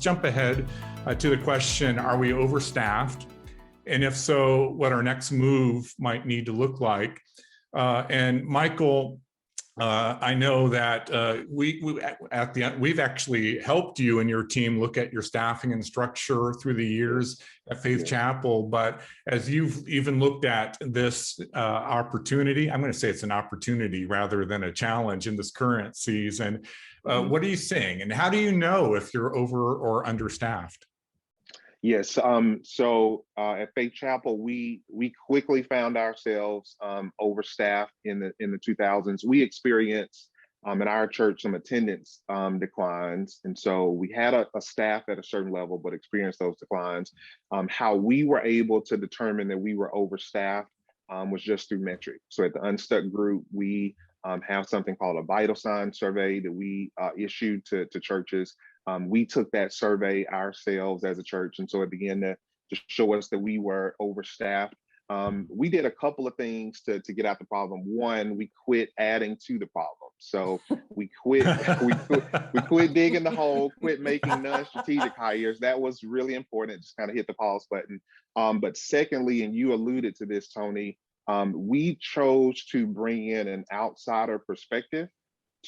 jump ahead to the question, are we overstaffed? And if so, what our next move might need to look like. And Michael, I know that we've actually helped you and your team look at your staffing and structure through the years at Faith Chapel. But as you've even looked at this opportunity, I'm going to say it's an opportunity rather than a challenge in this current season. What are you seeing, and how do you know if you're over or understaffed? Yes. So at Faith Chapel, we quickly found ourselves overstaffed in the 2000s. We experienced in our church some attendance declines, and so we had a staff at a certain level, but experienced those declines. How we were able to determine that we were overstaffed was just through metrics. So at the Unstuck Group, we have something called a vital sign survey that we issued to churches. We took that survey ourselves as a church, and so it began to show us that we were overstaffed. We did a couple of things to get out the problem. One, we quit adding to the problem. So we quit digging the hole, quit making non-strategic hires. That was really important. Just kind of hit the pause button. But secondly, and you alluded to this, Tony, we chose to bring in an outsider perspective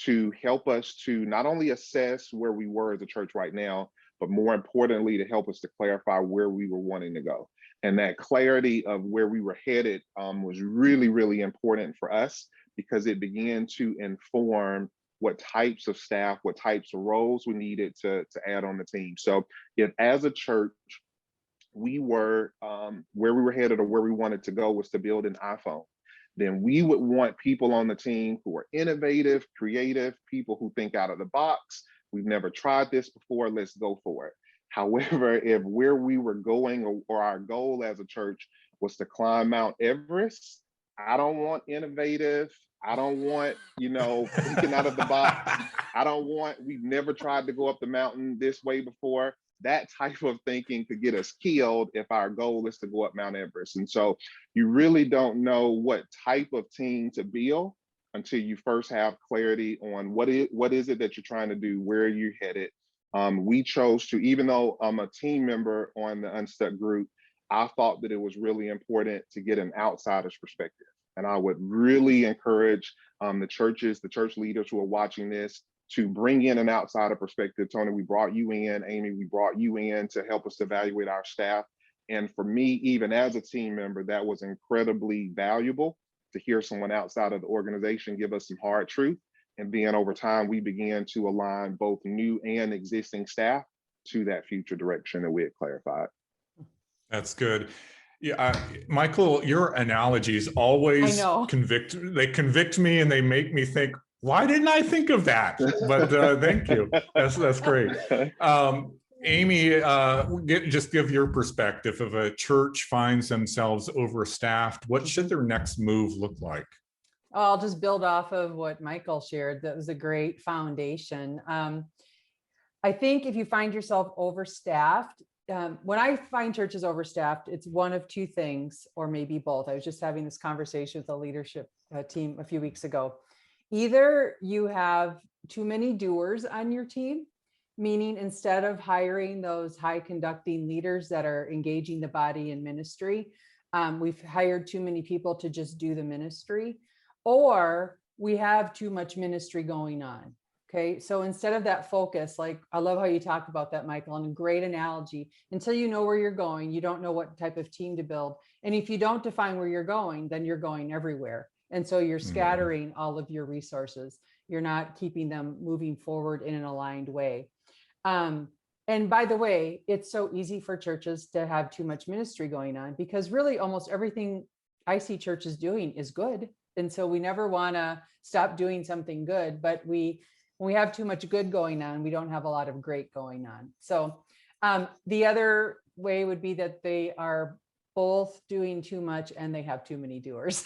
to help us to not only assess where we were as a church right now, but more importantly, to help us to clarify where we were wanting to go. And that clarity of where we were headed was really, really important for us, because it began to inform what types of staff, what types of roles we needed to add on the team. So if as a church, we were where we were headed or where we wanted to go was to build an iPhone, then we would want people on the team who are innovative, creative, people who think out of the box. We've never tried this before, let's go for it. However, if where we were going or our goal as a church was to climb Mount Everest, I don't want innovative. I don't want, thinking out of the box. We've never tried to go up the mountain this way before. That type of thinking could get us killed if our goal is to go up Mount Everest. And so you really don't know what type of team to build until you first have clarity on what is it that you're trying to do, where are you headed. We chose to, even though I'm a team member on the Unstuck Group, I thought that it was really important to get an outsider's perspective. And I would really encourage the church leaders who are watching this to bring in an outsider perspective. Tony, we brought you in. Amy, we brought you in to help us evaluate our staff. And for me, even as a team member, that was incredibly valuable to hear someone outside of the organization give us some hard truth. And then over time, we began to align both new and existing staff to that future direction that we had clarified. That's good. Yeah, Michael, your analogies always convict me, and they make me think, why didn't I think of that? But thank you. That's great. Amy, just give your perspective. If a church finds themselves overstaffed, what should their next move look like? I'll just build off of what Michael shared. That was a great foundation. I think if you find yourself overstaffed, when I find churches overstaffed, it's one of two things, or maybe both. I was just having this conversation with the leadership team a few weeks ago. Either you have too many doers on your team, meaning instead of hiring those high conducting leaders that are engaging the body in ministry, we've hired too many people to just do the ministry, or we have too much ministry going on. Okay, so instead of that focus, like I love how you talk about that, Michael, and a great analogy. Until you know where you're going, you don't know what type of team to build. And if you don't define where you're going, then you're going everywhere. And so you're scattering all of your resources. You're not keeping them moving forward in an aligned way. And by the way, it's so easy for churches to have too much ministry going on, because really almost everything I see churches doing is good. And so we never want to stop doing something good, but when we have too much good going on, we don't have a lot of great going on. So the other way would be that they are both doing too much and they have too many doers.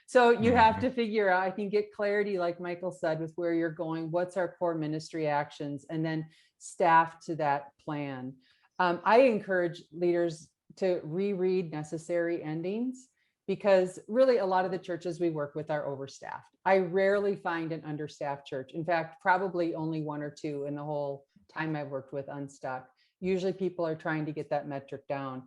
So you have to figure out, I think, get clarity, like Michael said, with where you're going, what's our core ministry actions, and then staff to that plan. I encourage leaders to reread necessary endings, because really a lot of the churches we work with are overstaffed. I rarely find an understaffed church. In fact, probably only one or two in the whole time I've worked with Unstuck. Usually people are trying to get that metric down.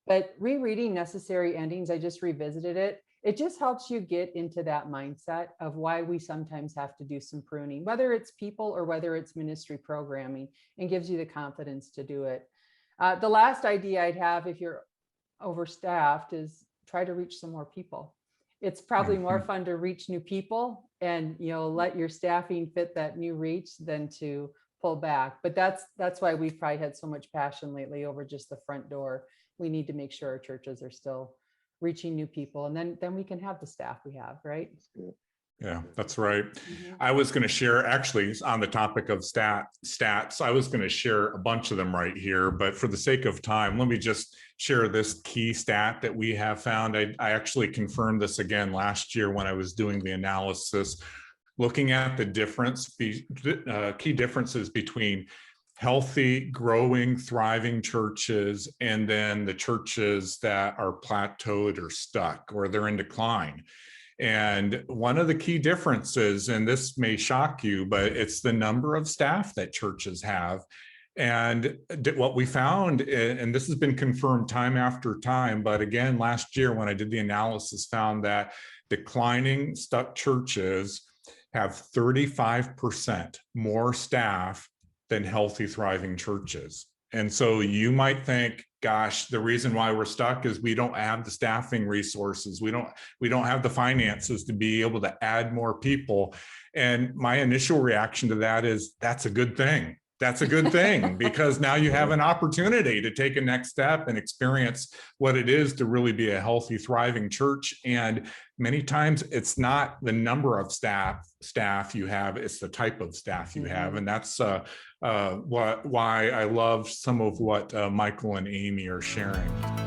But rereading Necessary Endings, I just revisited it. It just helps you get into that mindset of why we sometimes have to do some pruning, whether it's people or whether it's ministry programming, and gives you the confidence to do it. The last idea I'd have if you're overstaffed is try to reach some more people. It's probably more fun to reach new people and let your staffing fit that new reach than to pull back. But that's why we've probably had so much passion lately over just the front door. We need to make sure our churches are still reaching new people, and then we can have the staff we have, right? Yeah, that's right. Mhm. I was going to share, actually, on the topic of stats, I was going to share a bunch of them right here, but for the sake of time, let me just share this key stat that we have found. I actually confirmed this again last year when I was doing the analysis, looking at the key differences between healthy, growing, thriving churches, and then the churches that are plateaued or stuck, or they're in decline. And one of the key differences, and this may shock you, but it's the number of staff that churches have. And what we found, and this has been confirmed time after time, but again, last year when I did the analysis, found that declining, stuck churches have 35% more staff than healthy, thriving churches. And so you might think, gosh, the reason why we're stuck is we don't have the staffing resources. We don't have the finances to be able to add more people. And my initial reaction to that is, that's a good thing. That's a good thing, because now you have an opportunity to take a next step and experience what it is to really be a healthy, thriving church. And many times it's not the number of staff you have, it's the type of staff you have. And that's why I love some of what Michael and Amy are sharing.